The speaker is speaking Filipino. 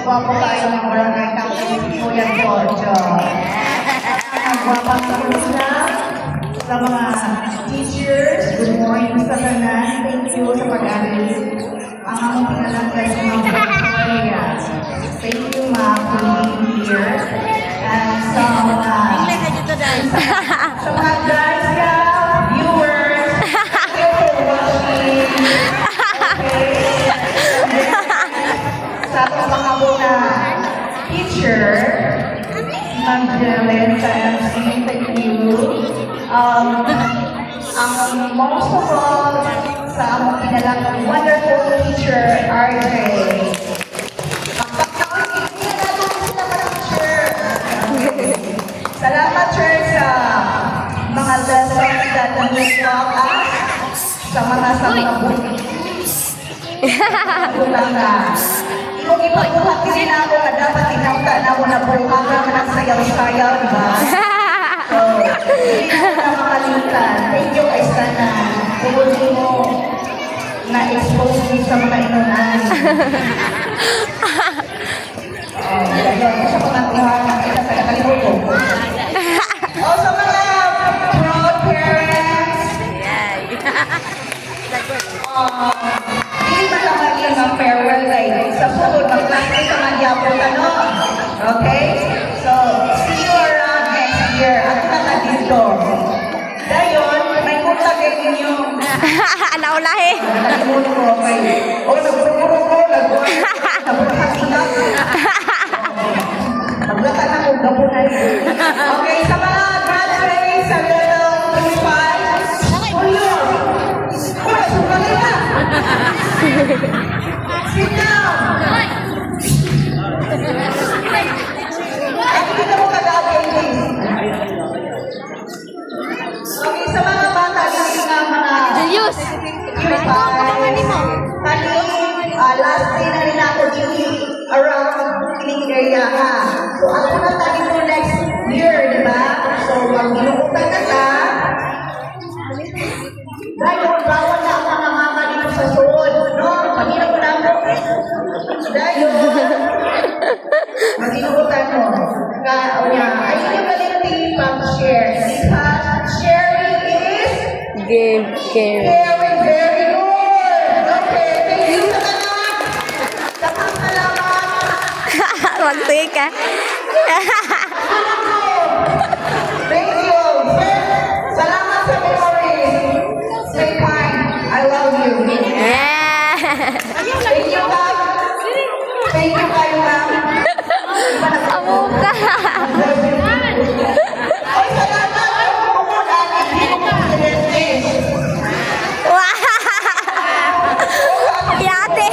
Gwapo tayo ng barangay captain si Kuya Jojo. Nagwapang kamusta sa mga teachers. Good morning sa tanan. Thank you sa pag-alis. Ang among pinalanggan sa mga Victoria. Thank you, ma'am, for being here. And sa mga guys, viewers, thank you for watching. Sa ating mga muna teacher, Ma'am Jelen sa MC, thank you. Ang most of all, sa among pinalang wonderful teacher, RJ. Salamat, sir, sa mga lessons that you taught us, sa mga bulangan. Kung ipabuhat din ako na dapat inauta na ako na buha ka ng sayaw-sayaw, diba? So, hindi ko na makalimutan. Thank you kay Sana. Tuloy mo na-expose me sa mga inunan. Yun, sa mga tuhan, kita sa nakalimutan ko. Also, mga proud parents. Hindi ba naman yun ang farewell day? Sa sunod, mag-plano sa Mandiapo ka, no? Okay? So, see you around next year. At kata dito. Dayon, may punta kayo ninyo. Naulahi. Nagpuno ko, okay? O, nagpuro ko, nagpuro-hatinap. Maglatan ako, gapunan. Okay, sa mga graduates, sa little principal, Julio, sumalit na. Sit down. Ay, hindi mo kagagay, please. Okay, sa mga bata, hindi nga mga Julius. last day na rin ako dito around cleaning area ha. So, ako na tayo po next year, di ba? So, wag ginukutan na ka. Dahil bawal na ang mga mama dito sa suod, no? Pag-inap na ako. Dahil, mag-inukutan mo. Ayun yung malinti pag-share. Because sharing is Game. very, very good. Okay, thank you sa kanan. Dapat salamat. Magtuig ka. Thank you. Salamat sa memories. Stay kind. I love you. Thank you, ma'am. Thank you kayo, ma'am. Amuka. Ay, salamat. Umulan. Hindi ko pa Wow. Yate.